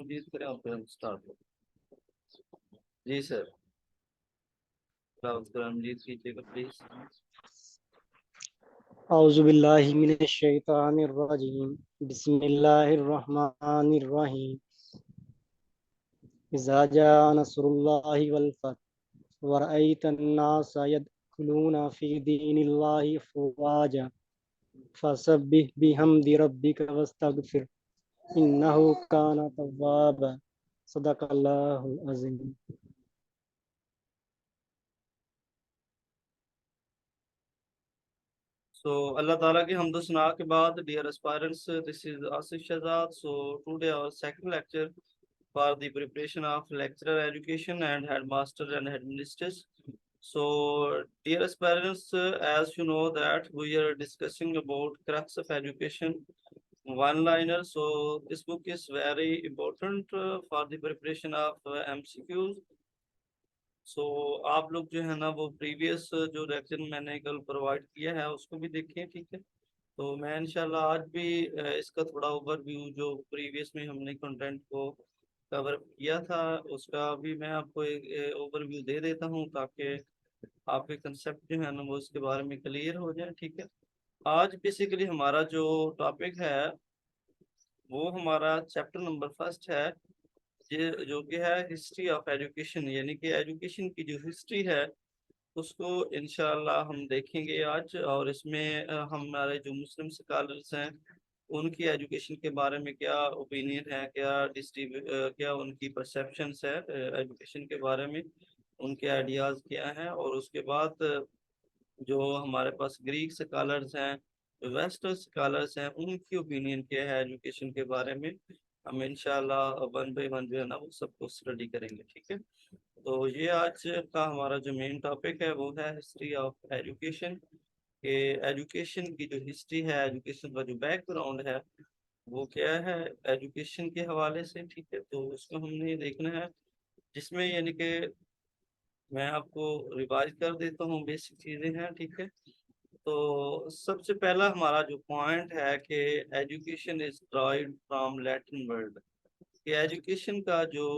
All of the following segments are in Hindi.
इंट्रोड्यूस करें और फिर हम स्टार्ट करें। जी सर, रणजीत कीजिएगा प्लीज। औज़ुबिल्लाहि मिनश्शैतानिर्रजीम बिस्मिल्लाहिर्रहमानिर्रहीम इज़ा जाअ नस्रुल्लाहि वल फथ व रअयतन नासा यदखुलूना फी दीनिल्लाहि अफ़वाजा फसब्बिह बिहम्दि रब्बिका वस्तगफिर इन्नहु काना तव्वाबा सदक़ल्लाहुल अज़ीम। सो अल्लाह ताला की हमदो सना के बाद, dear aspirants, this is Asif Shahzad. So today our second lecture for the preparation of lecturer education and headmaster and headmistresses. So, dear aspirants, as you know that we are discussing about crux of education, one liner. So this book is very important for the preparation of MCQs. सो आप लोग जो है ना वो प्रीवियस जो लेक्चर मैंने कल प्रोवाइड किया है उसको भी देखें, ठीक है। तो मैं इंशाल्लाह आज भी इसका थोड़ा ओवरव्यू जो प्रीवियस में हमने कंटेंट को कवर किया था उसका भी मैं आपको एक ओवरव्यू दे देता हूँ, ताकि आपके कंसेप्ट जो है ना वो इसके बारे में क्लियर हो जाए, ठीक है। आज बेसिकली हमारा जो टॉपिक है वो हमारा चैप्टर नंबर फर्स्ट है, ये जो कि है हिस्ट्री ऑफ एजुकेशन, यानी कि एजुकेशन की जो हिस्ट्री है उसको इंशाल्लाह हम देखेंगे आज। और इसमें हमारे जो मुस्लिम स्कॉलर्स हैं उनकी एजुकेशन के बारे में क्या ओपिनियन है, क्या उनकी परसेप्शंस है एजुकेशन के बारे में, उनके आइडियाज़ क्या हैं। और उसके बाद जो हमारे पास ग्रीक स्कॉलर्स हैं, वेस्टर्न स्कॉलर्स हैं, उनकी ओपिनियन क्या है एजुकेशन के बारे में, हम इंशाल्लाह वन बाय वन जो है ना वो सबको स्टडी करेंगे, ठीक है। तो ये आज का हमारा जो मेन टॉपिक है वो है हिस्ट्री ऑफ एजुकेशन, के एजुकेशन की जो हिस्ट्री है, एजुकेशन का जो बैकग्राउंड है वो क्या है एजुकेशन के हवाले से, ठीक है। तो उसको हमने देखना है, जिसमें यानी कि मैं आपको रिवाइज कर देता हूँ, बेसिक चीज़ें हैं, ठीक है। तो सबसे पहला हमारा जो पॉइंट है कि education is derived from Latin word, कि एजुकेशन का जो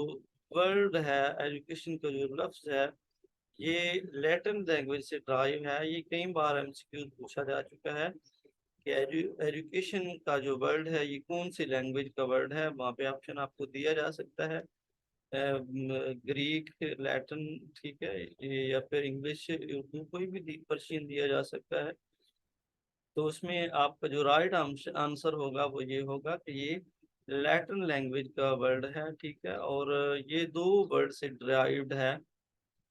वर्ड है, एजुकेशन का जो लफ्ज है, ये लैटिन लैंग्वेज से ड्राइव है। ये कई बार एमसीक्यू पूछा जा चुका है कि एजुकेशन का जो वर्ड है ये कौन सी लैंग्वेज का वर्ड है। वहाँ पे ऑप्शन आपको दिया जा सकता है, ग्रीक, लैटिन, ठीक है, या फिर इंग्लिश, उर्दू, कोई भी पर्शियन दिया जा सकता है। तो उसमें आपका जो राइट आंसर होगा वो ये होगा कि ये लैटिन लैंग्वेज का वर्ड है, ठीक है। और ये दो वर्ड से डिराइव्ड है,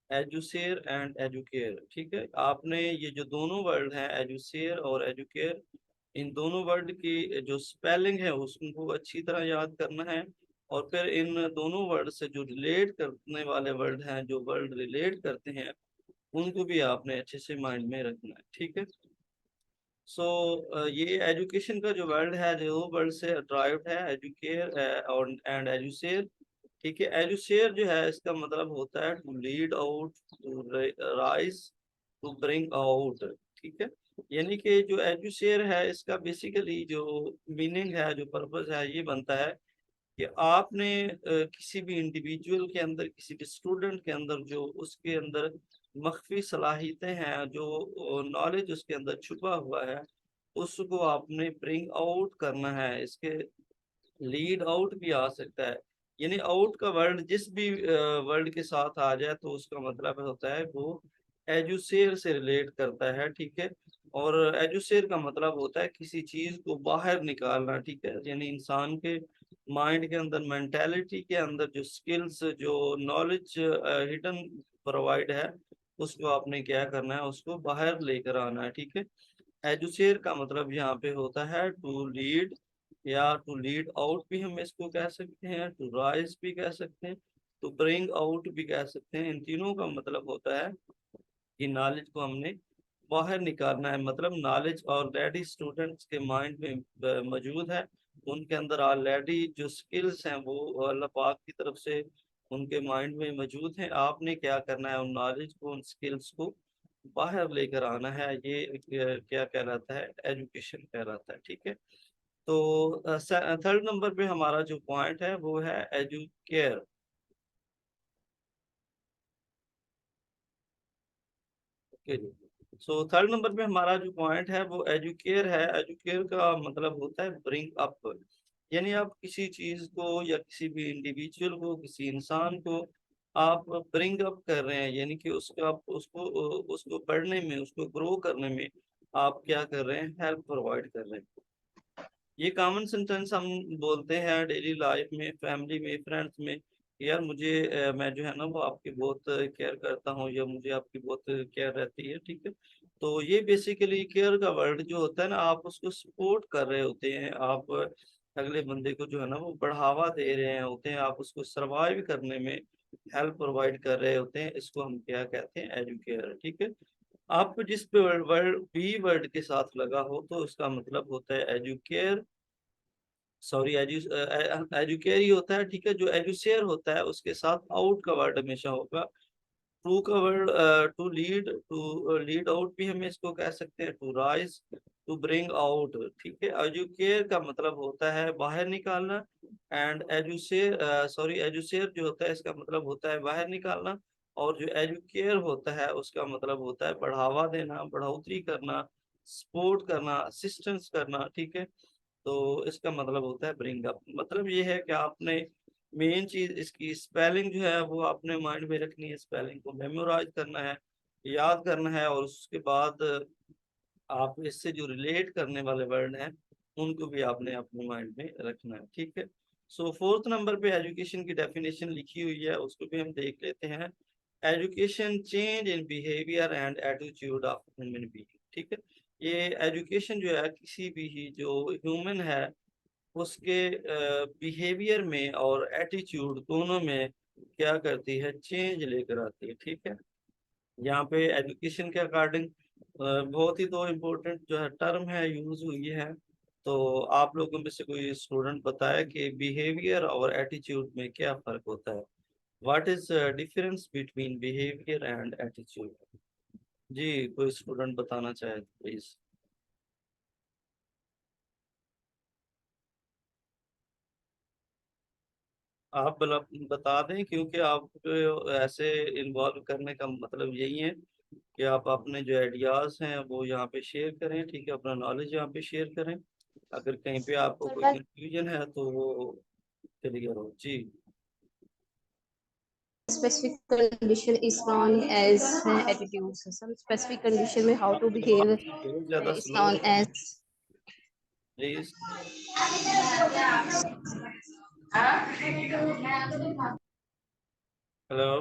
एजुसेर एंड एजुकेयर, ठीक है। आपने ये जो दोनों वर्ड हैं एजुसेर और एजुकेयर, इन दोनों वर्ड की जो स्पेलिंग है उसको अच्छी तरह याद करना है। और फिर इन दोनों वर्ड से जो रिलेट करने वाले वर्ड हैं, जो वर्ड रिलेट करते हैं, उनको भी आपने अच्छे से माइंड में रखना है, ठीक है। सो ये एजुकेशन का जो वर्ड है जो वर्ड से ड्राइव्ड है, एजुकेयर और एंड एजुसेर, ठीक है। एजुसेर जो है इसका मतलब होता है to lead out, to rise, to bring out, ठीक है। यानी कि जो एजुसेर है इसका बेसिकली जो मीनिंग है, जो पर्पस है, ये बनता है कि आपने किसी भी इंडिविजुअल के अंदर, किसी भी स्टूडेंट के अंदर जो उसके अंदर मख्फी सलाहियतें हैं, जो नॉलेज उसके अंदर छुपा हुआ है, उसको आपने ब्रिंग आउट करना है। इसके लीड आउट भी आ सकता है, यानी आउट का वर्ड जिस भी वर्ड के साथ आ जाए तो उसका मतलब होता है वो एजुसेर से रिलेट करता है, ठीक है। और एजुसेर का मतलब होता है किसी चीज को बाहर निकालना, ठीक है। यानी इंसान के माइंड के अंदर, मेंटेलिटी के अंदर जो स्किल्स, जो नॉलेज हिडन प्रोवाइड है, उसको आपने क्या करना है, उसको बाहर लेकर आना है, ठीक है। एजुसेर का मतलब यहाँ पे होता है टू लीड, या टू लीड आउट भी हम इसको कह सकते हैं, टू राइज भी कह सकते हैं, टू ब्रिंग आउट भी कह सकते हैं। इन तीनों का मतलब होता है कि नॉलेज को हमने बाहर निकालना है। मतलब नॉलेज ऑलरेडी स्टूडेंट्स के माइंड में मौजूद है, उनके अंदर ऑलरेडी जो स्किल्स हैं वो अल्लाह पाक की तरफ से उनके माइंड में मौजूद हैं। आपने क्या करना है, उन नॉलेज को, उन स्किल्स को बाहर लेकर आना है। ये क्या कहलाता है, एजुकेशन कहलाता है, ठीक है। तो थर्ड नंबर पे हमारा जो पॉइंट है वो है एजुकेयर। ओके जी। सो थर्ड नंबर पे हमारा जो पॉइंट है वो एजुकेयर है। एजुकेयर का मतलब होता है ब्रिंग अप, यानी आप किसी चीज को या किसी भी इंडिविजुअल को, किसी इंसान को आप ब्रिंग अप कर रहे हैं, यानी कि उसका उसको उसको बढ़ने में, उसको ग्रो करने में आप क्या कर रहे हैं, हेल्प प्रोवाइड कर रहे हैं। ये कॉमन सेंटेंस हम बोलते हैं डेली लाइफ में, फैमिली में, फ्रेंड्स में। यार मुझे मैं जो है ना वो आपकी बहुत केयर करता हूँ, या मुझे आपकी बहुत केयर रहती है, ठीक है। तो ये बेसिकली केयर का वर्ड जो होता है ना, आप उसको सपोर्ट कर रहे होते हैं, आप अगले बंदे को जो है ना वो बढ़ावा दे रहे हैं होते हैं, आप उसको सरवाइव करने में हेल्प प्रोवाइड कर रहे होते हैं। इसको हम क्या कहते हैं, एजुकेयर, ठीक है। आपको जिस पे वर्ड बी वर्ड के साथ लगा हो तो उसका मतलब होता है एजुकेयर, सॉरी एजुकेयर ही होता है, ठीक है। जो एजुसेयर होता है उसके साथ आउट का वर्ड हमेशा होगा। टू का word to lead, to lead out भी हमें इसको कह सकते हैं, to rise, to bring out, ठीक है। एजुकेयर का मतलब होता है बाहर निकालना, एंड एजुसेयर, सॉरी एजुसेयर जो होता है इसका मतलब होता है बाहर निकालना, और जो एजुकेयर होता है उसका मतलब होता है बढ़ावा देना, बढ़ोतरी करना, सपोर्ट करना, असिस्टेंस करना, ठीक है। तो इसका मतलब होता है ब्रिंग अप। मतलब ये है कि आपने मेन चीज इसकी स्पेलिंग जो है वो आपने माइंड में रखनी है, स्पेलिंग को मेमोराइज करना है, याद करना है, और उसके बाद आप इससे जो रिलेट करने वाले वर्ड हैं उनको भी आपने अपने माइंड में रखना है, ठीक है। सो फोर्थ नंबर पे एजुकेशन की डेफिनेशन लिखी हुई है, उसको भी हम देख लेते हैं। Education change in behaviour and attitude of human being, ठीक है। ये एजुकेशन जो है किसी भी जो ह्यूमन है उसके बिहेवियर में और एटीट्यूड दोनों में क्या करती है, चेंज लेकर आती है, ठीक है। यहाँ पे एजुकेशन के अकॉर्डिंग बहुत ही दो इम्पोर्टेंट जो है टर्म है यूज हुई है। तो आप लोगों में से कोई स्टूडेंट बताया कि बिहेवियर और एटीट्यूड में क्या फर्क होता है, what is difference between behaviour and attitude. जी, कोई स्टूडेंट बताना चाहे तो प्लीज। आप बता दें, क्योंकि आप ऐसे इन्वॉल्व करने का मतलब यही है कि आप अपने जो आइडियाज हैं वो यहाँ पे शेयर करें, ठीक है, अपना नॉलेज यहाँ पे शेयर करें। अगर कहीं पे आपको कोई कंफ्यूजन है तो वो क्लियर हो। जी, Specific condition is known as attitude. So some specific condition में how to आपकी behave आवाज बहुत ज्यादा is स्लो known हो रही है as प्लीज। हेलो।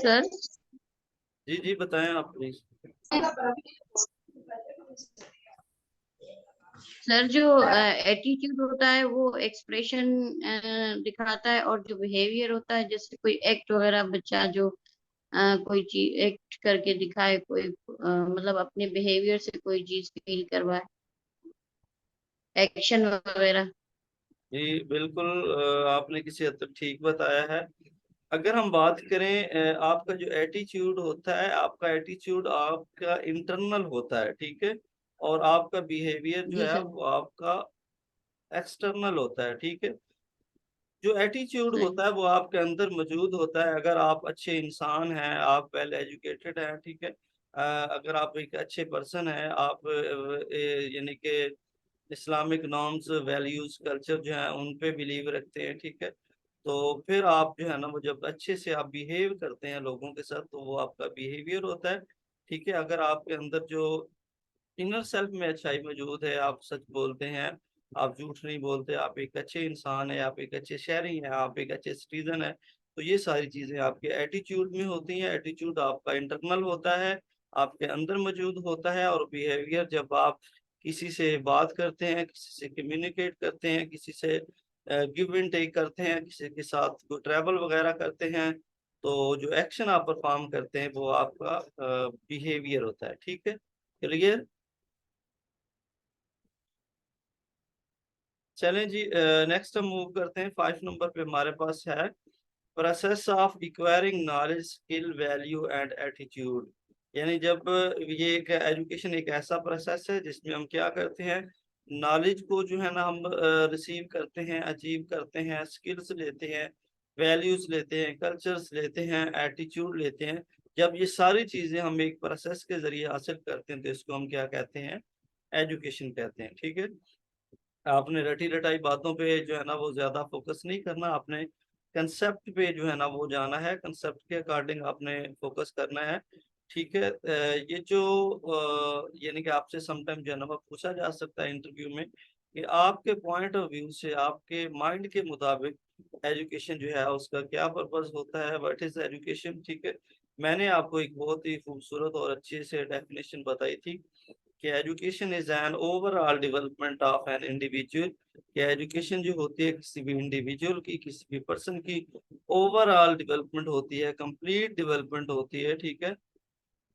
sir. जी जी, बताएं आप प्लीज। सर जो एटीट्यूड होता है वो एक्सप्रेशन दिखाता है, और जो बिहेवियर होता है जैसे कोई एक्ट वगैरह, बच्चा जो कोई चीज एक्ट करके दिखाए, कोई मतलब अपने बिहेवियर से कोई चीज फील करवाए, एक्शन वगैरह। जी बिल्कुल, आपने किसी हद तक ठीक बताया है। अगर हम बात करें आपका जो एटीट्यूड होता है, आपका एटीट्यूड आपका इंटरनल होता है, ठीक है। और आपका बिहेवियर जो जी है सर। वो आपका एक्सटर्नल होता है, ठीक है। जो एटीट्यूड सही। होता है वो आपके अंदर मौजूद होता है अगर आप अच्छे इंसान हैं, आप वेल एजुकेटेड हैं, ठीक है। अगर आप एक अच्छे पर्सन हैं, आप यानी कि इस्लामिक नॉर्म्स, वैल्यूज, कल्चर जो है उन पे बिलीव रखते हैं, ठीक है। तो फिर आप जो है ना वो जब अच्छे से आप बिहेव करते हैं लोगों के साथ तो वो आपका बिहेवियर होता है, ठीक है। अगर आपके अंदर जो इनर सेल्फ में अच्छाई मौजूद है, आप सच बोलते हैं, आप झूठ नहीं बोलते, आप एक अच्छे इंसान है, आप एक अच्छे शहरी हैं, आप एक अच्छे सिटीजन है, तो ये सारी चीजें आपके एटीट्यूड में होती हैं। एटीट्यूड आपका इंटरनल होता है, आपके अंदर मौजूद होता है। और बिहेवियर जब आप किसी से बात करते हैं, किसी से कम्युनिकेट करते हैं, किसी से गिव एंड टेक करते हैं, किसी के साथ कोई ट्रैवल वगैरह करते हैं, तो जो एक्शन आप परफॉर्म करते हैं वो आपका बिहेवियर होता है, ठीक है। क्लियर। चलें जी, नेक्स्ट हम मूव करते हैं। 5 नंबर पे हमारे पास है process of acquiring knowledge, skill, value and attitude. यानी जब ये एक एजुकेशन एक ऐसा प्रोसेस है जिसमें हम क्या करते हैं, नॉलेज को जो है ना हम रिसीव करते हैं, अचीव करते हैं, स्किल्स लेते हैं, वैल्यूज लेते हैं, कल्चर्स लेते हैं, एटीट्यूड लेते हैं। जब ये सारी चीजें हम एक प्रोसेस के जरिए हासिल करते हैं तो इसको हम क्या कहते हैं, एजुकेशन कहते हैं। ठीक है, आपने रटी रटाई बातों पे जो है ना वो ज्यादा फोकस नहीं करना, आपने कंसेप्ट पे जो है ना वो जाना है, कंसेप्ट के अकॉर्डिंग आपने फोकस करना है। ठीक है, ये जो यानी कि आपसे समटाइम जो है ना वो पूछा जा सकता है इंटरव्यू में कि आपके पॉइंट ऑफ व्यू से, आपके माइंड के मुताबिक एजुकेशन जो है उसका क्या पर्पस होता है, व्हाट इज एजुकेशन। ठीक है, मैंने आपको एक बहुत ही खूबसूरत और अच्छे से डेफिनेशन बताई थी कि education is an overall development of an individual. कि एजुकेशन जो होती है किसी भी इंडिविजुअल की, किसी भी पर्सन की ओवरऑल डेवलपमेंट होती है, कंप्लीट डेवलपमेंट होती है। ठीक है,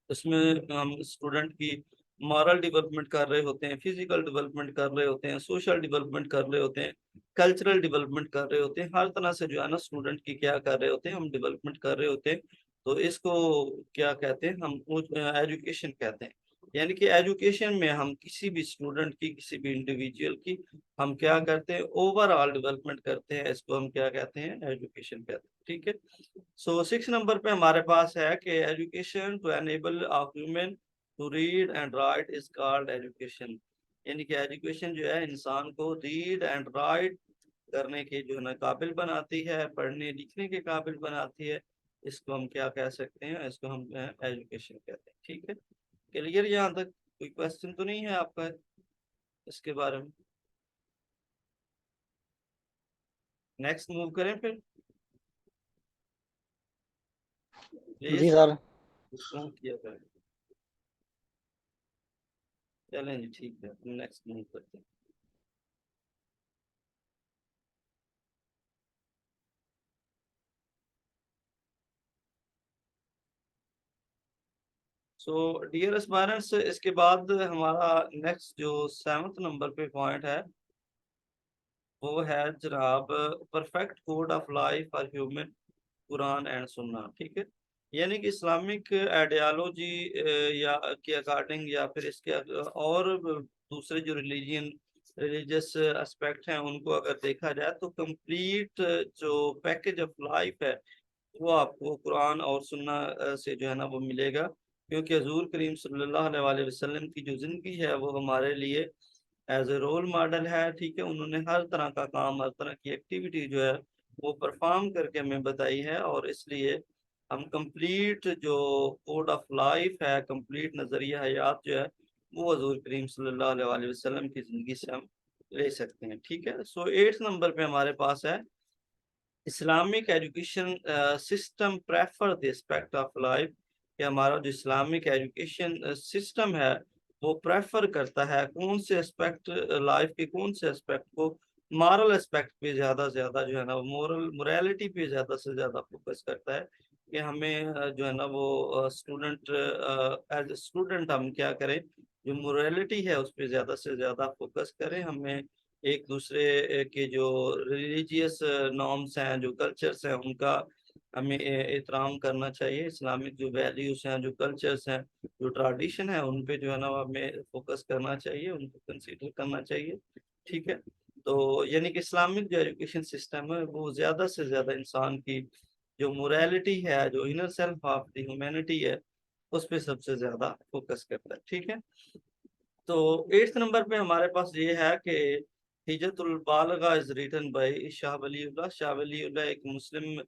उसमें हम स्टूडेंट की मॉरल डेवलपमेंट कर रहे होते हैं, फिजिकल डेवलपमेंट कर रहे होते हैं, सोशल डेवलपमेंट कर रहे होते हैं, कल्चरल डेवलपमेंट कर रहे होते हैं, हर तरह से जो है ना स्टूडेंट की क्या कर रहे होते हैं, हम डेवलपमेंट कर रहे होते हैं। तो इसको क्या कहते हैं, हम एजुकेशन कहते हैं। यानी कि एजुकेशन में हम किसी भी स्टूडेंट की, किसी भी इंडिविजुअल की हम क्या करते हैं, ओवरऑल डेवलपमेंट करते हैं, इसको हम क्या कहते हैं, एजुकेशन कहते हैं। ठीक है, सो 6 नंबर पे हमारे पास है कि education to enable of human to read and write is called education. यानी कि एजुकेशन जो है इंसान को रीड एंड राइट करने के जो है ना काबिल बनाती है, पढ़ने लिखने के काबिल बनाती है। इसको हम क्या कह सकते हैं, इसको हम एजुकेशन कहते हैं। ठीक है, क्लियर यहाँ तक? कोई क्वेश्चन तो नहीं है आपका इसके बारे में? नेक्स्ट मूव करें फिर, जी प्लीज सर। किया करें। चलें जी, ठीक है, नेक्स्ट मूव करते हैं। सो डियर एस्पायरेंट्स, इसके बाद हमारा नेक्स्ट जो 7th नंबर पे पॉइंट है वो है जनाब perfect code of life for human, Quran and Sunnah. ठीक है, यानी कि इस्लामिक आइडियालॉजी या के अकॉर्डिंग, या फिर इसके और दूसरे जो रिलीजियस एस्पेक्ट हैं उनको अगर देखा जाए तो कंप्लीट जो पैकेज ऑफ लाइफ है वो आपको कुरान और सुन्ना से जो है ना वो मिलेगा। क्योंकि हजूर करीम सल्लल्लाहु अलैहि वसल्लम की जो जिंदगी है वो हमारे लिए एज ए रोल मॉडल है। ठीक है, उन्होंने हर तरह का काम, हर तरह की एक्टिविटी जो है वो परफॉर्म करके हमें बताई है, और इसलिए हम कंप्लीट जो कोड ऑफ लाइफ है, कंप्लीट नजरिया हयात जो है वो हजूर करीम सल्लल्लाहु अलैहि वसल्लम की जिंदगी से हम ले सकते हैं। ठीक है, सो 8th नंबर पे हमारे पास है Islamic education system prefer the aspect of life. कि हमारा जो इस्लामिक एजुकेशन सिस्टम है वो प्रेफर करता है कौन से एस्पेक्ट, लाइफ के कौन से एस्पेक्ट को, मॉरल एस्पेक्ट पे ज्यादा से ज्यादा जो है ना मोरल मोरालिटी पे ज्यादा से ज्यादा फोकस करता है। कि हमें जो है ना वो स्टूडेंट एज स्टूडेंट हम क्या करें, जो मोरालिटी है उस पर ज्यादा से ज्यादा फोकस करें। हमें एक दूसरे के जो रिलीजियस नॉर्म्स हैं, जो कल्चर्स हैं, उनका हमें एहतराम करना चाहिए। इस्लामिक जो वैल्यूज हैं, जो कल्चर्स हैं, जो ट्रेडिशन है, उन पे जो है ना हमें फोकस करना चाहिए, उनको कंसीडर करना चाहिए। ठीक है, तो यानी कि इस्लामिक जो एजुकेशन सिस्टम है वो ज्यादा से ज्यादा इंसान की जो मोरालिटी है, जो inner self of the humanity है, उस पे सबसे ज्यादा फोकस करता है। ठीक है, तो 8th नंबर पे हमारे पास ये है कि Hujjatul Baligha is written by Shah Waliullah. Shah Waliullah एक मुस्लिम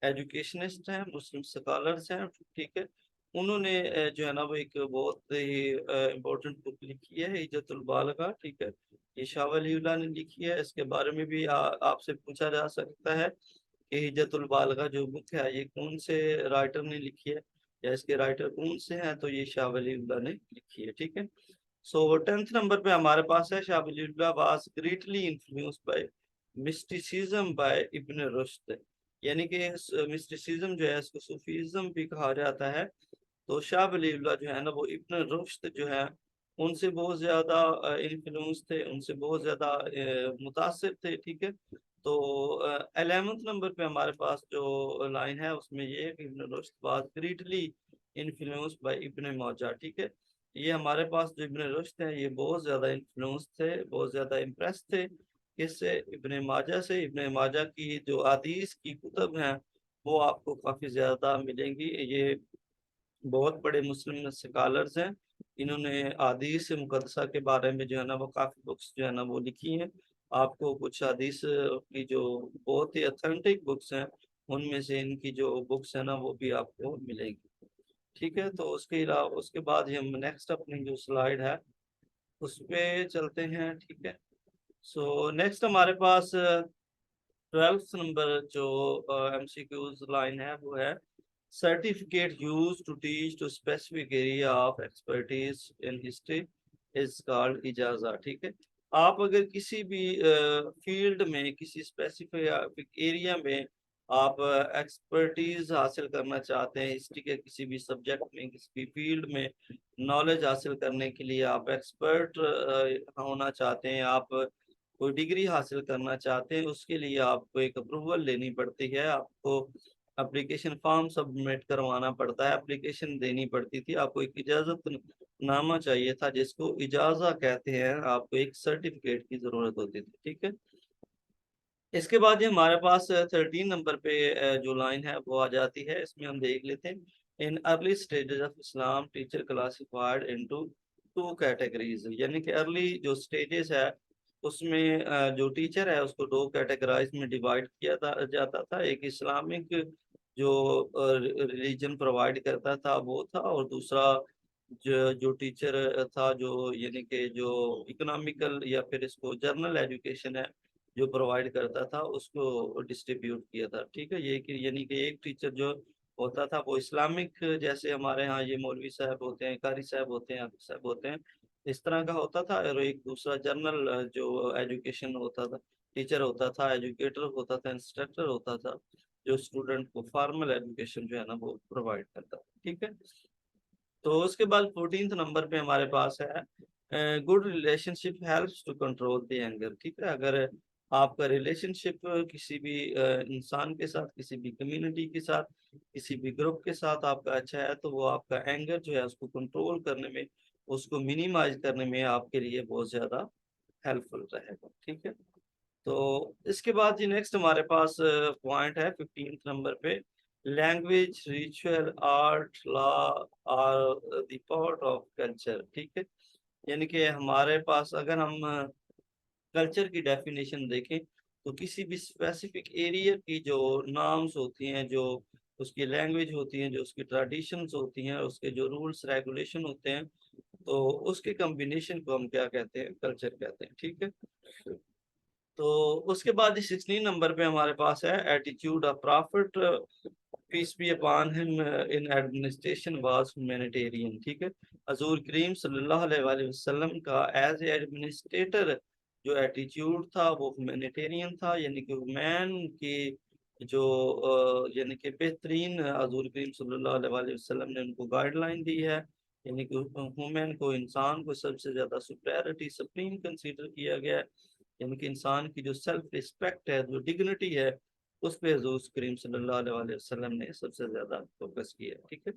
एजुकेशनिस्ट हैं, मुस्लिम स्कॉलर्स हैं। ठीक है, उन्होंने जो है ना वो एक बहुत ही इम्पोर्टेंट बुक लिखी है, हिजतुल बालगा। ठीक है, ये शाह वलीउल्लाह ने लिखी है। इसके बारे में भी आपसे पूछा जा सकता है कि हिजतुल बालगा जो बुक है ये कौन से राइटर ने लिखी है, या इसके राइटर कौन से हैं, तो ये शाह वलीउल्लाह ने लिखी है। ठीक है, सो 10th नंबर पे हमारे पास है Shah Waliullah was greatly influenced by mysticism by Ibn Rushd. यानी कि मिस्टिसिज्म जो है इसको सूफीज्म भी कहा जाता है। तो शाह वलीउल्लाह जो है ना वो इब्न रुश्द जो है उनसे बहुत ज्यादा इन्फ्लुएंस थे, उनसे बहुत ज्यादा मुतासिर थे। ठीक है, तो 11th नंबर पे हमारे पास जो लाइन है उसमें ये है कि इब्न Rushd was greatly influence by इब्न माजा। ठीक है, ये हमारे पास जो इब्न रुश्द है ये बहुत ज्यादा इन्फ्लुएंस थे, बहुत ज्यादा इम्प्रेस थे किससे, इब्न माजा से। इब्न माजा की जो हदीस की कुतुब हैं वो आपको काफी ज्यादा मिलेंगी। ये बहुत बड़े मुस्लिम स्कॉलर्स हैं, इन्होंने हदीस मुकद्दसा के बारे में जो है ना वो काफी बुक्स जो है ना वो लिखी हैं। आपको कुछ हदीस की जो बहुत ही ऑथेंटिक बुक्स हैं उनमें से इनकी जो बुक्स है ना वो भी आपको मिलेगी। ठीक है, तो उसके अलावा उसके बाद ही हम नेक्स्ट अपनी जो स्लाइड है उस पे चलते हैं। ठीक है, सो नेक्स्ट हमारे पास 12th नंबर जो MCQs लाइन है वो है certificate use to teach to specific area of expertise in history is called इजाजा। ठीक है, आप अगर किसी भी फील्ड में किसी स्पेसिफिक एरिया में आप एक्सपर्टीज हासिल करना चाहते हैं, हिस्ट्री के किसी भी सब्जेक्ट में किसी भी फील्ड में नॉलेज हासिल करने के लिए आप एक्सपर्ट होना चाहते हैं, आप कोई डिग्री हासिल करना चाहते हैं, उसके लिए आपको एक अप्रूवल लेनी पड़ती है, आपको एप्लीकेशन फॉर्म सबमिट करवाना पड़ता है, एप्लीकेशन देनी पड़ती थी, आपको एक इजाजत नामा चाहिए था जिसको इजाजा कहते हैं, आपको एक सर्टिफिकेट की जरूरत होती थी। ठीक है, इसके बाद ये हमारे पास 13 नंबर पे जो लाइन है वो आ जाती है, इसमें हम देख लेते हैं। In early stages of Islam teacher classified into two categories, यानी कि अर्ली जो स्टेजेस है उसमें जो टीचर है उसको दो कैटेगराइज में डिवाइड किया जाता था। एक इस्लामिक जो रिलीजन प्रोवाइड करता था वो था, और दूसरा जो टीचर था जो यानी कि जो इकोनॉमिकल या फिर इसको जर्नल एजुकेशन है जो प्रोवाइड करता था उसको डिस्ट्रीब्यूट किया था। ठीक है, ये कि यानी कि एक टीचर जो होता था वो इस्लामिक, जैसे हमारे यहाँ ये मौलवी साहब होते हैं, कारी साहब होते हैं, हाफिज साहब होते हैं, इस तरह का होता था। और एक दूसरा जनरल जो एजुकेशन होता था, टीचर होता था, एजुकेटर होता था, इंस्ट्रक्टर होता था, जो स्टूडेंट को फॉर्मल एजुकेशन जो है ना वो प्रोवाइड करता था। ठीक है, तो उसके बाद 14th नंबर पे हमारे पास है good relationship helps to control the anger. ठीक है, अगर आपका रिलेशनशिप किसी भी इंसान के साथ, किसी भी कम्युनिटी के साथ, किसी भी ग्रुप के साथ आपका अच्छा है तो वो आपका एंगर जो है उसको कंट्रोल करने में, उसको मिनिमाइज करने में आपके लिए बहुत ज्यादा हेल्पफुल रहेगा। ठीक है, तो इसके बाद जी नेक्स्ट हमारे पास पॉइंट है 15th नंबर पे, language ritual art law are the part of culture. ठीक है, यानी कि हमारे पास अगर हम कल्चर की डेफिनेशन देखें तो किसी भी स्पेसिफिक एरिया की जो नॉर्म्स होती हैं, जो उसकी लैंग्वेज होती है, जो उसकी ट्रेडिशंस होती हैं, उसके जो रूल्स रेगुलेशन होते हैं, तो उसके कम्बिनेशन को हम क्या कहते हैं, कल्चर कहते हैं। ठीक है, तो उसके बाद 16 नंबर पे हमारे पास है attitude of prophet peace be upon him in administration was humanitarian. ठीक है, हजूर करीम सल्लल्लाहु अलैहि वसल्लम का एज एडमिनिस्ट्रेटर जो एटीट्यूड था वो ह्यूमैनिटेरियन था, यानी कि ह्यूमैन की जो यानी कि बेहतरीन हजूर करीम सल्लल्लाहु अलैहि वसल्लम ने उनको गाइडलाइन दी है, यानी कि ह्यूमन को, इंसान को सबसे ज्यादा सुपीरियरिटी सुप्रीम कंसीडर किया गया है, यानी कि इंसान की जो सेल्फ रिस्पेक्ट है, जो डिग्निटी है, उस पे हजूर करीम सल्लल्लाहु अलैहि वसल्लम ने सबसे ज्यादा फोकस किया। ठीक है,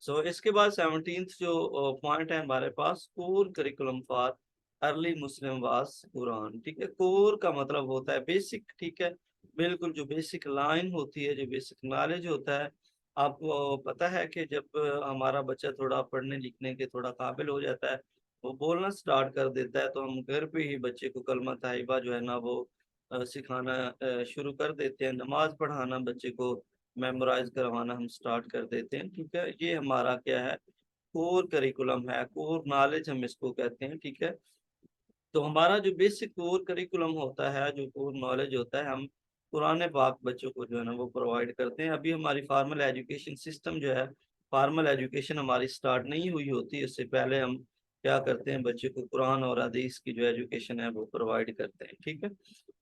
सो इसके बाद 17th जो पॉइंट है हमारे पास, कोर करिकुलम फॉर अर्ली मुस्लिम वास कुरान। ठीक है, कोर का मतलब होता है बेसिक। ठीक है, बिल्कुल जो बेसिक लाइन होती है, जो बेसिक नॉलेज होता है। आपको पता है कि जब हमारा बच्चा थोड़ा पढ़ने लिखने के थोड़ा काबिल हो जाता है, वो बोलना स्टार्ट कर देता है, तो हम घर पे ही बच्चे को कलमा तैयबा जो है ना वो सिखाना शुरू कर देते हैं, नमाज पढ़ाना बच्चे को मेमोराइज करवाना हम स्टार्ट कर देते हैं। ठीक है, ये हमारा क्या है, कोर करिकुलम है, कोर नॉलेज हम इसको कहते हैं। ठीक है, तो हमारा जो बेसिक कोर करिकुलम होता है, जो कोर नॉलेज होता है, हम पुराने पाक बच्चों को जो है ना वो प्रोवाइड करते हैं। अभी हमारी फार्मल एजुकेशन सिस्टम जो है, फार्मल एजुकेशन हमारी स्टार्ट नहीं हुई होती, उससे पहले हम क्या करते हैं, बच्चे को कुरान और हदीस की जो एजुकेशन है वो प्रोवाइड करते हैं। ठीक है,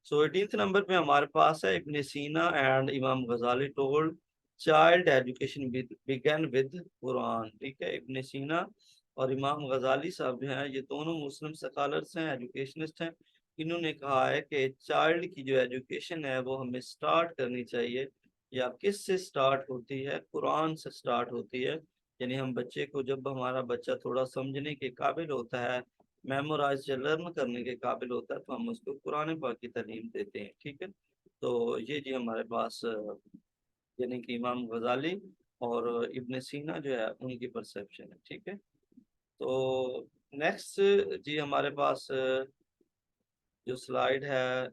सो 18th नंबर पे हमारे पास है इब्न सीना and Imam Ghazali told child education began with Quran. ठीक है, इब्न सीना और इमाम गजाली साहब जो हैं, ये दोनों मुस्लिम स्कॉलर्स हैं, एजुकेशनिस्ट हैं। इन्होंने कहा है कि चाइल्ड की जो एजुकेशन है वो हमें स्टार्ट करनी चाहिए या किस से स्टार्ट होती है? कुरान से स्टार्ट होती है। यानी हम बच्चे को, जब हमारा बच्चा थोड़ा समझने के काबिल होता है, मेमोराइज या लर्न करने के काबिल होता है, तो हम उसको कुरान पाक की तालीम देते हैं। ठीक है, तो ये जी हमारे पास यानी कि इमाम गजाली और इब्ने सीना जो है उनकी परसेप्शन है। ठीक है, तो नेक्स्ट जी हमारे पास जो स्लाइड है,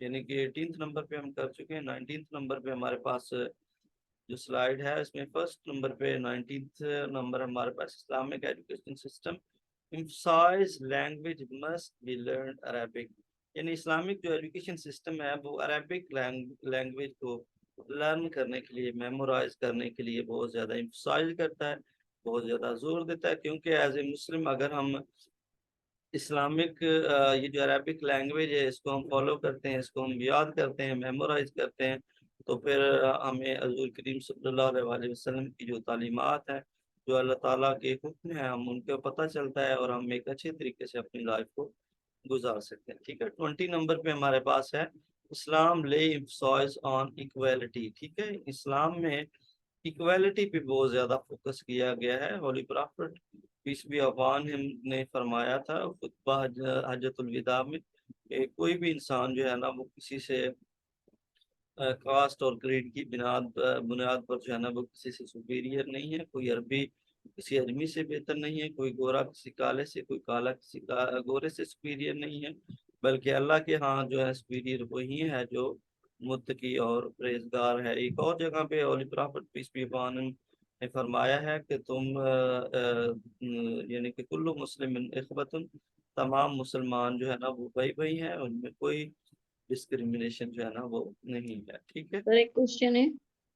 यानी कि 18th नंबर पे हम कर चुके हैं। 19th नंबर पे हमारे पास जो स्लाइड है, इसमें फर्स्ट नंबर पे 19th नंबर हमारे पास Islamic education system emphasize language must be learned Arabic। यानी इस्लामिक जो एजुकेशन सिस्टम है वो अरबिक लैंग्वेज को लर्न करने के लिए, मेमोराइज करने के लिए बहुत ज़्यादा emphasize करता है, बहुत ज़्यादा जोर देता है। क्योंकि एज ए मुस्लिम अगर हम इस्लामिक ये जो अरबिक लैंग्वेज है इसको हम फॉलो करते हैं, इसको हम याद करते हैं, मेमोराइज करते हैं, तो फिर हमें हज़ूर करीम सल्लल्लाहु अलैहि वसल्लम की जो तालीमात है, जो अल्लाह ताला के हुक्म है, हम उनके पता चलता है और हम एक अच्छे तरीके से अपनी लाइफ को गुजार सकते हैं। ठीक है, 20 नंबर पे हमारे पास है इस्लाम ले एम्फसाइज ऑन इक्वालिटी। ठीक है, इस्लाम में इक्वालिटी पे बहुत ज्यादा फोकस किया गया है। Holy prophet peace be upon him ने फरमाया था खुतबा हज्जतुल विदा में कि कोई भी इंसान जो है ना वो किसी से कास्ट और ग्रेड की बुनियाद पर जो है ना वो किसी से सुपीरियर नहीं है। कोई अरबी किसी अजमी से बेहतर नहीं है, कोई गोरा किसी काले से, कोई काला किसी गोरे से सुपीरियर नहीं है, बल्कि अल्लाह के यहाँ जो है सुपीरियर वही है जो मुत्तकी और परहेजगार है। एक और जगह पे holy prophet peace be upon him ने फरमाया है कि तुम यानी कि कुल्लु मुस्लिम इखवतुन, तमाम मुसलमान जो है ना वो भाई भाई हैं, उनमें कोई डिस्क्रिमिनेशन जो है ना वो नहीं है। ठीक है, सर एक क्वेश्चन है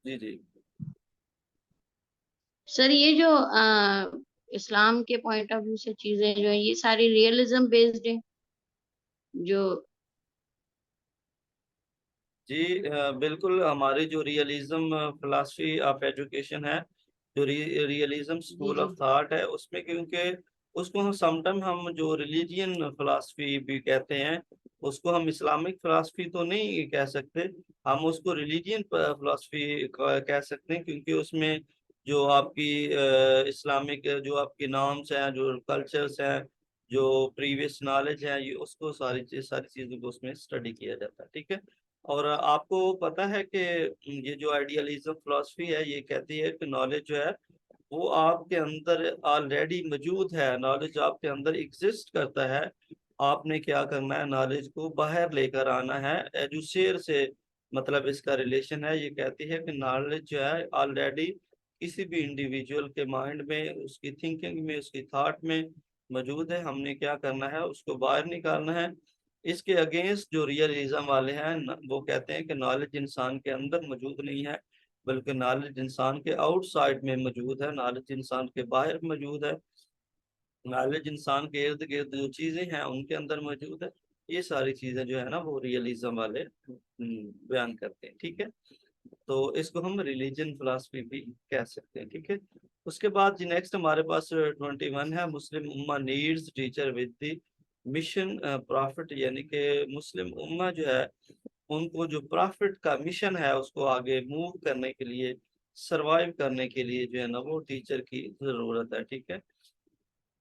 जी जी सर, ये जो इस्लाम के पॉइंट ऑफ व्यू से चीजें जो है ये सारी रियलिज्म बेस्ड है जो। जी बिल्कुल। हमारी जो रियलिज्म फिलासफी ऑफ एजुकेशन है, जो रियलिज्म जी स्कूल जी। ऑफ थॉट है, उसमें क्योंकि उसको हम समटाइम हम जो रिलीजियन फिलासफी भी कहते हैं, उसको हम इस्लामिक फिलासफी तो नहीं कह सकते, हम उसको रिलीजियन फिलासफी कह सकते हैं। क्योंकि उसमें जो आपकी इस्लामिक जो आपके नॉर्म्स हैं, जो कल्चर्स हैं, जो प्रीवियस नॉलेज है, ये उसको सारी चीज़ों को उसमें स्टडी किया जाता है। ठीक है, और आपको पता है कि ये जो आइडियलिज्म फिलॉसफी है ये कहती है कि नॉलेज जो है वो आपके अंदर ऑलरेडी मौजूद है, नॉलेज आपके अंदर एग्जिस्ट करता है। आपने क्या करना है, नॉलेज को बाहर लेकर आना है एजुशेर से। मतलब इसका रिलेशन है, ये कहती है कि नॉलेज जो है ऑलरेडी किसी भी इंडिविजुअल के माइंड में, उसकी थिंकिंग में, उसकी थॉट में मौजूद है। हमने क्या करना है, उसको बाहर निकालना है। इसके अगेंस्ट जो रियलिज्म वाले हैं वो कहते हैं कि नॉलेज इंसान के अंदर मौजूद नहीं है, बल्कि नॉलेज इंसान के आउटसाइड में मौजूद है, नॉलेज इंसान के बाहर मौजूद है, नॉलेज इंसान के इर्द गिर्द जो चीजें हैं उनके अंदर मौजूद है। ये सारी चीजें जो है ना वो रियलिज्म वाले बयान करते हैं। ठीक है, तो इसको हम रिलीजन फिलासफी भी कह सकते हैं। ठीक है, उसके बाद जी नेक्स्ट हमारे पास 21 है मुस्लिम उम्मा needs teacher with the mission prophet. यानी कि मुस्लिम उम्मा जो है उनको जो प्रॉफिट का मिशन है उसको आगे मूव करने के लिए, सरवाइव करने के लिए जो है ना वो टीचर की जरूरत है। ठीक है,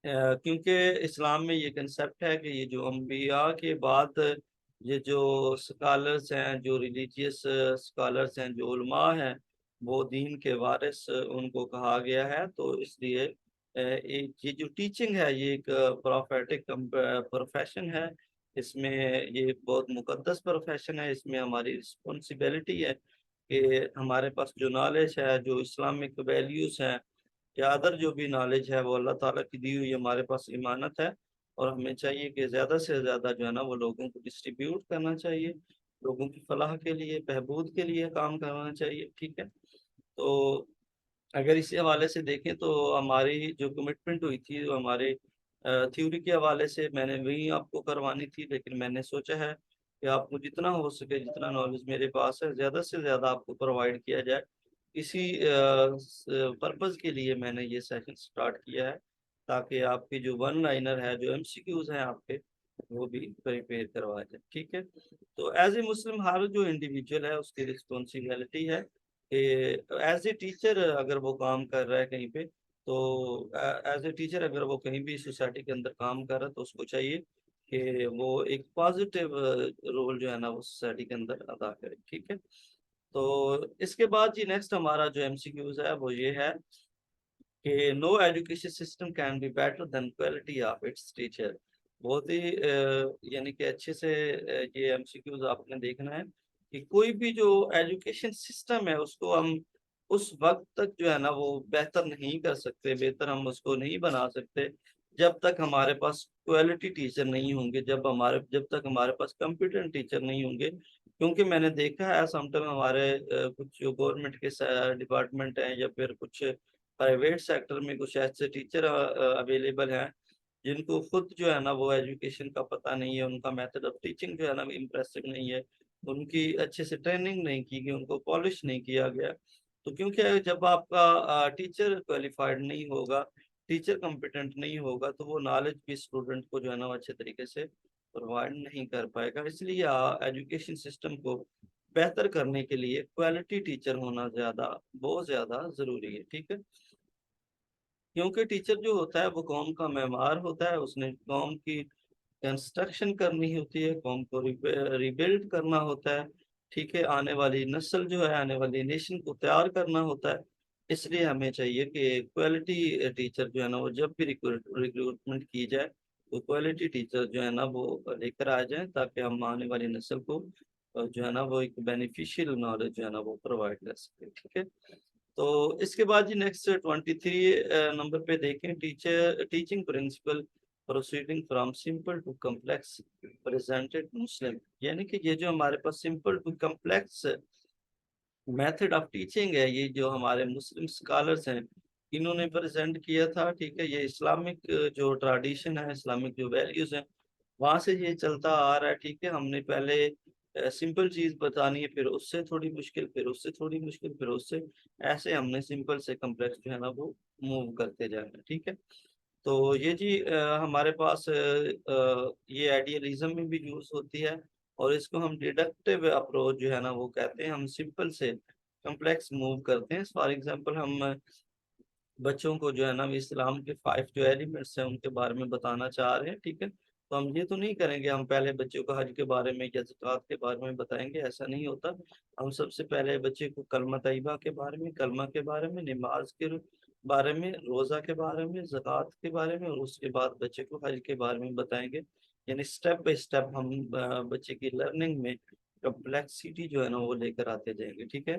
क्योंकि इस्लाम में ये कंसेप्ट है कि ये जो अम्बिया के बाद ये जो स्कॉलर्स हैं, जो रिलीजियस स्कॉलर्स हैं, जो उलमा हैं, वो दीन के वारिस उनको कहा गया है। तो इसलिए ये जो टीचिंग है ये एक प्रोफेटिक प्रोफेशन है। इसमें ये बहुत मुकद्दस प्रोफेशन है। इसमें हमारी रिस्पॉन्सिबिलिटी है कि हमारे पास जो नॉलेज है, जो इस्लामिक वैल्यूज हैं या अदर जो भी नॉलेज है, वो अल्लाह ताला की दी हुई हमारे पास इमानत है। और हमें चाहिए कि ज़्यादा से ज़्यादा जो है ना वो लोगों को डिस्ट्रीब्यूट करना चाहिए, लोगों की फलाह के लिए, बहबूद के लिए काम करना चाहिए। ठीक है, तो अगर इसी हवाले से देखें तो हमारी जो कमिटमेंट हुई थी, जो हमारे थ्योरी के हवाले से मैंने वही आपको करवानी थी, लेकिन मैंने सोचा है कि आपको जितना हो सके, जितना नॉलेज मेरे पास है, ज़्यादा से ज़्यादा आपको प्रोवाइड किया जाए। इसी पर्पज़ के लिए मैंने ये सेशन स्टार्ट किया है, ताकि आपके जो वन लाइनर है, जो एमसीक्यूज हैं आपके, वो भी प्रिपेयर करवाया जाए, ठीक है। तो एज ए मुस्लिम हर जो इंडिविजुअल है उसकी रिस्पॉन्सिबिलिटी है कि एज ए टीचर अगर वो काम कर रहा है कहीं पे, तो एज ए टीचर अगर वो कहीं भी सोसाइटी के अंदर काम कर रहा है तो उसको चाहिए कि वो एक पॉजिटिव रोल जो है ना वो सोसाइटी के अंदर अदा करे, ठीक है। तो इसके बाद जी नेक्स्ट हमारा जो एमसीक्यूज है वो ये है कि no education system can be better than quality of its teacher. बहुत ही यानी कि अच्छे से ये एमसीक्यूज आपने देखना है कि कोई भी जो एजुकेशन सिस्टम है उसको हम उस वक्त तक जो है ना वो बेहतर नहीं कर सकते, बेहतर हम उसको नहीं बना सकते जब तक हमारे पास क्वालिटी टीचर नहीं होंगे, जब तक हमारे पास कंपिटेंट टीचर नहीं होंगे। क्योंकि मैंने देखा है समटाइम हमारे कुछ जो गवर्नमेंट के डिपार्टमेंट हैं या फिर कुछ प्राइवेट सेक्टर में कुछ ऐसे टीचर अवेलेबल हैं जिनको खुद जो है ना वो एजुकेशन का पता नहीं है, उनका मेथड ऑफ टीचिंग जो है ना इम्प्रेसिव नहीं है, उनकी अच्छे से ट्रेनिंग नहीं की गई, उनको पॉलिश नहीं किया गया। तो क्योंकि जब आपका टीचर क्वालिफाइड नहीं होगा, टीचर कॉम्पिटेंट नहीं होगा, तो वो नॉलेज भी स्टूडेंट को जो है ना वो अच्छे तरीके से प्रोवाइड नहीं कर पाएगा। इसलिए एजुकेशन सिस्टम को बेहतर करने के लिए क्वालिटी टीचर होना बहुत ज्यादा जरूरी है, ठीक है। क्योंकि टीचर जो होता है वो कौम का मेमार होता है, उसने कौम की कंस्ट्रक्शन करनी होती है, कौम को रिबिल्ड करना होता है, ठीक है। आने वाली नस्ल जो है, आने वाली नेशन को तैयार करना होता है। इसलिए हमें चाहिए कि क्वालिटी टीचर जो है ना वो जब भी रिक्रूटमेंट की जाए तो क्वालिटी टीचर जो है ना वो लेकर आ जाए, ताकि हम आने वाली नस्ल को जो है ना वो एक बेनिफिशियल नॉलेज जो है ना वो प्रोवाइड कर सके, ठीक है। तो इसके बाद जी नेक्स्ट 23 नंबर पे देखें, teaching principle proceeding from simple to complex presented Muslim. यानी कि ये जो हमारे पास simple to complex method of teaching है, ये जो हमारे मुस्लिम स्कॉलर्स हैं इन्होंने प्रेजेंट किया था, ठीक है। ये इस्लामिक जो ट्रेडिशन है, इस्लामिक जो वैल्यूज हैं वहां से ये चलता आ रहा है, ठीक है। हमने पहले सिंपल चीज बतानी है, फिर उससे थोड़ी मुश्किल, फिर उससे थोड़ी मुश्किल, फिर उससे ऐसे हमने सिंपल से कम्प्लेक्स जो है ना वो मूव करते जाना है, ठीक है। तो ये जी हमारे पास ये आइडियलिज्म में भी यूज होती है, और इसको हम डिडक्टिव अप्रोच जो है ना वो कहते हैं, हम सिंपल से कम्प्लेक्स मूव करते हैं। फॉर एग्जांपल हम बच्चों को जो है ना इस्लाम के 5 जो एलिमेंट्स हैं उनके बारे में बताना चाह रहे हैं, ठीक है। तो हम ये तो नहीं करेंगे हम पहले बच्चों को हज के बारे में या ज़कात के बारे में बताएंगे, ऐसा नहीं होता। हम सबसे पहले बच्चे को कलमा तैयबा के बारे में, कलमा के बारे में, नमाज के बारे में, रोज़ा के बारे में, ज़कात के बारे में, और उसके बाद बच्चे को हज के बारे में बताएंगे। यानी स्टेप बाय स्टेप हम बच्चे की लर्निंग में कम्प्लेक्सिटी जो है ना वो लेकर आते जाएंगे, ठीक है।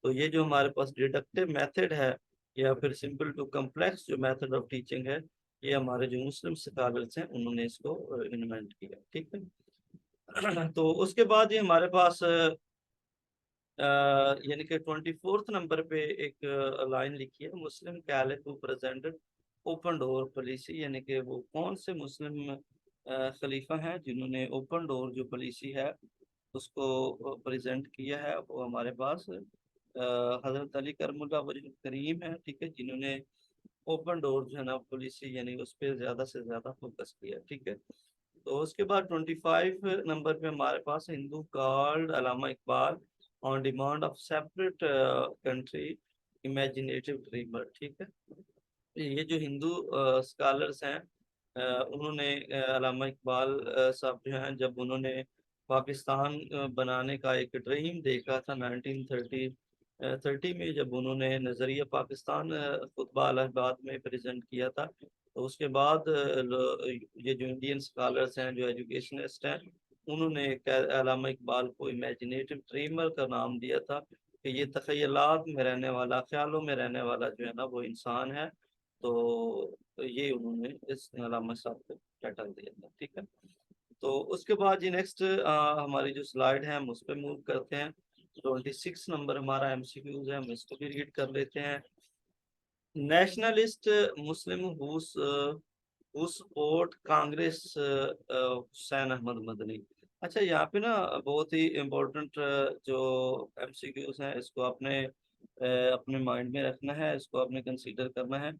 तो ये जो हमारे पास डिडक्टिव मेथड है या फिर सिंपल टू कम्प्लेक्स जो मेथड ऑफ टीचिंग है, ये हमारे जो मुस्लिम स्कॉलर्स हैं उन्होंने इसको इन्वेंट किया, ठीक है। तो उसके बाद ये हमारे पास यानी कि 24th नंबर पे एक लाइन लिखी है, Muslim caliph who presented open door policy. यानी कि वो कौन से मुस्लिम खलीफा हैं जिन्होंने ओपन डोर जो पॉलिसी है उसको प्रेजेंट किया है। वो हमारे पास हजरत अली करमुल्लाह वजह करीम है, ठीक है, जिन्होंने ओपन डोर जो है ना पॉलिसी यानी उस पर ज्यादा से ज्यादा फोकस किया, ठीक है। तो उसके बाद 25 नंबर पे हमारे पास Hindu called Allama Iqbal on demand of separate country imaginative dreamer, ठीक है। ये जो हिंदू स्कॉलर्स हैं उन्होंने अलामा इकबाल साहब जो हैं जब उन्होंने पाकिस्तान बनाने का एक ड्रीम देखा था 1930 में, जब उन्होंने नज़रिया पाकिस्तान खुतबा इलाहाबाद में प्रेजेंट किया था, तो उसके बाद ये जो इंडियन स्कॉलर्स हैं जो एजुकेशनिस्ट हैं उन्होंने अलामा इकबाल को इमेजिनेटिव ड्रीमर का नाम दिया था कि ये तखयलात में रहने वाला, ख्यालों में रहने वाला जो है ना वो इंसान है। तो ये उन्होंने इस अलामा साहब को टाइटल दिया था, ठीक है। तो उसके बाद ये नेक्स्ट हमारी जो स्लाइड है हम उस पर मूव करते हैं। 26 नंबर हमारा एमसीक्यूज है, हम इसको भी रीड कर लेते हैं। Nationalist Muslim who support Congress Hussain Ahmad Madani. अच्छा, यहाँ पे ना बहुत ही इम्पोर्टेंट जो एमसीक्यूज हैं इसको आपने अपने माइंड में रखना है, इसको आपने कंसीडर करना है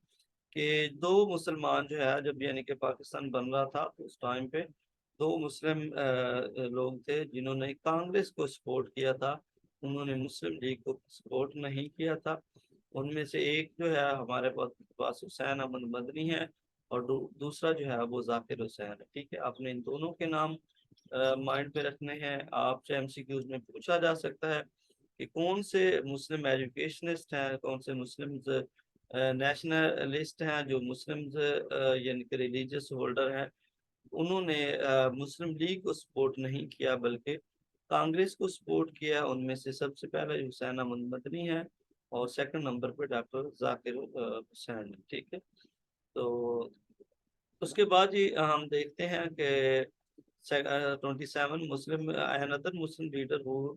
कि दो मुसलमान जो है जब यानी कि पाकिस्तान बन रहा था उस टाइम पे दो मुस्लिम लोग थे जिन्होंने कांग्रेस को सपोर्ट किया था, उन्होंने मुस्लिम लीग को सपोर्ट नहीं किया था। उनमें से एक जो है हमारे पास हुसैन अहमद मदनी है, और दूसरा जो है वो जाकिर हुसैन है। ठीक है, आपने इन दोनों के नाम माइंड पे रखने हैं। आपसे एमसीक्यूज में पूछा जा सकता है कि कौन से मुस्लिम एजुकेशनिस्ट हैं, कौन से मुस्लिम नेशनलिस्ट हैं, जो मुस्लिम यानी कि रिलीजियस होल्डर हैं, उन्होंने मुस्लिम लीग को सपोर्ट नहीं किया बल्कि कांग्रेस को सपोर्ट किया। उनमें से सबसे पहले हुसैन अहमद मदनी है, और सेकंड नंबर पे डॉक्टर जाकिर हुसैन है। ठीक है, तो उसके बाद ही हम देखते हैं कि 27 Muslim another Muslim leader who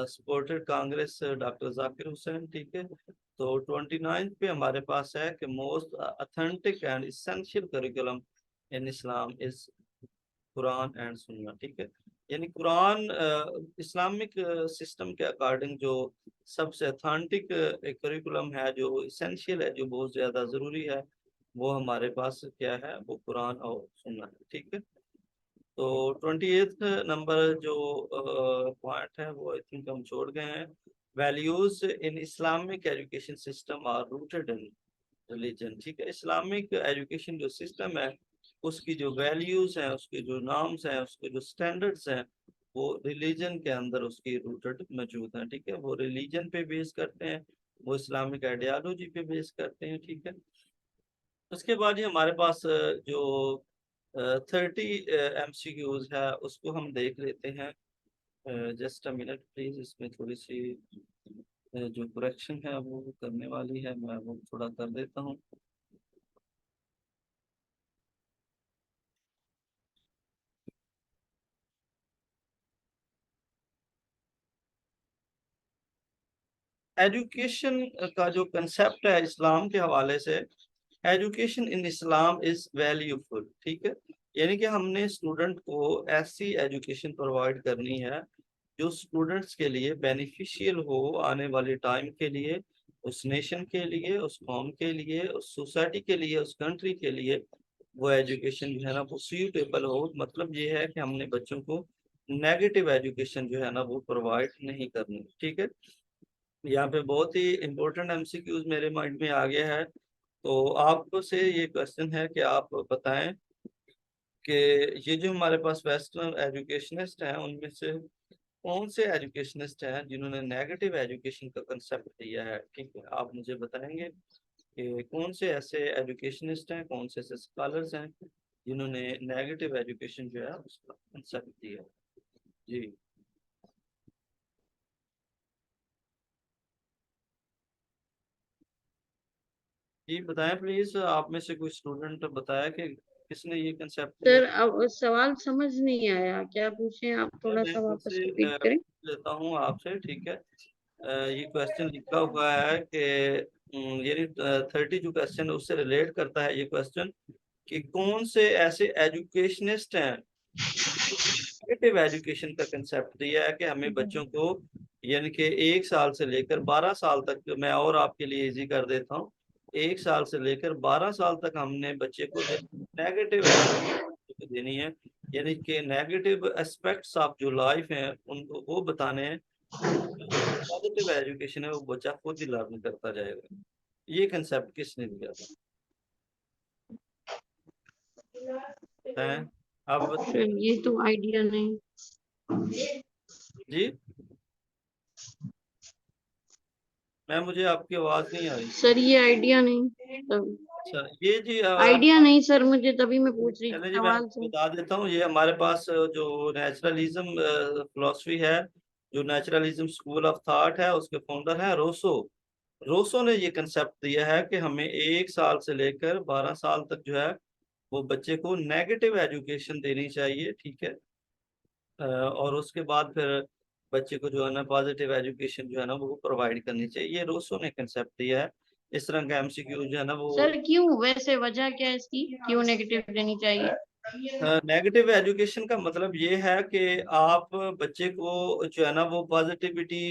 supported Congress, doctor Zakir Hussain. ठीक है, तो 29 पे हमारे पास है कि most authentic and essential curriculum in Islam is Quran and Sunnah. ठीक है, यानी कुरान इस्लामिक सिस्टम के अकॉर्डिंग जो सबसे अथेंटिक करिकुलम है, जो इसेंशियल है, जो बहुत ज़्यादा ज़रूरी है, वो हमारे पास क्या है, वो कुरान और सुन्ना है। ठीक है, तो 28th नंबर जो पॉइंट है वो आई थिंक हम छोड़ गए हैं। Values in Islamic education system are rooted in religion. ठीक है, इस्लामिक एजुकेशन जो सिस्टम है, उसकी जो वैल्यूज हैं, उसके जो नॉर्म्स हैं, उसके जो स्टैंडर्ड्स हैं, वो रिलीजन के अंदर उसकी रूटेड मौजूद हैं। ठीक है, वो रिलीजन पे बेस करते हैं, वो इस्लामिक आइडियालॉजी पे बेस करते हैं। ठीक है, उसके बाद ही हमारे पास जो 30 MCQs है उसको हम देख लेते हैं। जस्ट अ मिनट प्लीज, इसमें थोड़ी सी जो करेक्शन है वो करने वाली है, मैं वो थोड़ा कर देता हूँ। एजुकेशन का जो कंसेप्ट है इस्लाम के हवाले से, एजुकेशन इन इस्लाम इज वैल्यूफुल। ठीक है, यानी कि हमने स्टूडेंट को ऐसी एजुकेशन प्रोवाइड करनी है जो स्टूडेंट्स के लिए बेनिफिशियल हो आने वाले टाइम के लिए, उस नेशन के लिए, उस कौम के लिए, उस सोसाइटी के लिए, उस कंट्री के लिए। वो एजुकेशन जो है ना वो सूटेबल हो। मतलब ये है कि हमने बच्चों को नेगेटिव एजुकेशन जो है ना वो प्रोवाइड नहीं करनी। ठीक है, यहाँ पे बहुत ही इम्पोर्टेंट एमसीक्यूज मेरे माइंड में आ गया है। तो आपको से ये क्वेश्चन है कि आप बताएं कि ये जो हमारे पास वेस्टर्न एजुकेशनिस्ट हैं, उनमें से कौन से एजुकेशनिस्ट हैं जिन्होंने नेगेटिव एजुकेशन का कंसेप्ट दिया है। ठीक है, आप मुझे बताएंगे कि कौन से ऐसे एजुकेशनिस्ट हैं, कौन से ऐसे स्कॉलर्स हैं जिन्होंने नेगेटिव एजुकेशन जो है उसका कंसेप्ट दिया है। जी जी बताएं प्लीज, आप में से कोई स्टूडेंट बताया कि किसने ये कंसेप्ट दिया। सर अब सवाल समझ नहीं आया, क्या पूछे आप, थोड़ा मैं सा फिर वापस से रिपीट करें। लेता हूँ आपसे। ठीक है, ये क्वेश्चन लिखा हुआ है कि यानी 30 जो क्वेश्चन है उससे रिलेट करता है ये क्वेश्चन, कि कौन से ऐसे एजुकेशनिस्ट हैं नेगेटिव एजुकेशन का कंसेप्ट दिया है कि हमें बच्चों को, यानी कि 1 साल से लेकर 12 साल तक, मैं और आपके लिए इजी कर देता हूँ, 1 साल से लेकर 12 साल तक हमने बच्चे को नेगेटिव एजुकेशन देनी है। यानी कि नेगेटिव एस्पेक्ट्स ऑफ जो लाइफ है उनको वो बताने हैं, पॉजिटिव एजुकेशन है वो बच्चा खुद ही लर्न करता जाएगा। ये कंसेप्ट किसने दिया था है? आप सर ये तो आइडिया नहीं। जी मैम, मुझे आपकी आवाज नहीं आ रही। सर ये आइडिया नहीं, तब अच्छा, ये जी आइडिया नहीं सर मुझे, तभी मैं पूछ रही थी चले जी, मैं सवाल आपको से। बता देता हूँ। ये हमारे पास जो नेचुरलिज्म फिलोसफी है, जो नेचुरलिज्म स्कूल ऑफ थॉट है, उसके फाउंडर है रोसो। रोसो ने ये कंसेप्ट दिया है कि हमें 1 साल से लेकर 12 साल तक जो है वो बच्चे को नेगेटिव एजुकेशन देनी चाहिए। ठीक है, और उसके बाद फिर बच्चे को जो है ना पॉजिटिव एजुकेशन जो है ना वो प्रोवाइड करनी चाहिए। ये रोसो ने कंसेप्ट दिया है। इस तरह का एमसीक्यू जो है ना वो, सर क्यों, वैसे वजह क्या है इसकी, क्यों नेगेटिव देनी चाहिए? नेगेटिव एजुकेशन का मतलब ये है कि आप बच्चे को जो है ना वो पॉजिटिविटी,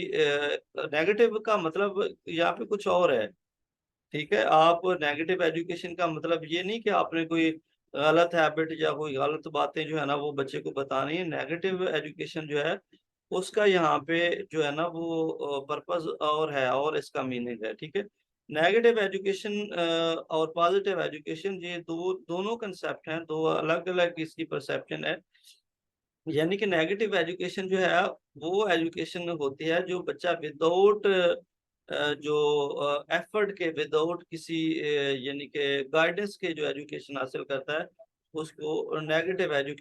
नेगेटिव का मतलब यहाँ पे कुछ और है। ठीक है, आप नेगेटिव एजुकेशन का मतलब ये नहीं कि आपने कोई गलत हैबिट या कोई गलत बातें जो है ना वो बच्चे को बतानी है। नेगेटिव एजुकेशन जो है उसका यहाँ पे जो है ना वो पर्पस और है और इसका मीनिंग है, ठीक है। नेगेटिव एजुकेशन और पॉजिटिव एजुकेशन ये दोनों कंसेप्ट हैं, दो अलग अलग इसकी परसेप्शन है। यानी कि नेगेटिव एजुकेशन जो है वो एजुकेशन होती है जो बच्चा विदाउट जो एफर्ट के, विदाउट किसी यानी कि गाइडेंस के जो एजुकेशन हासिल करता है उसको नेगेटिव एजुकेशन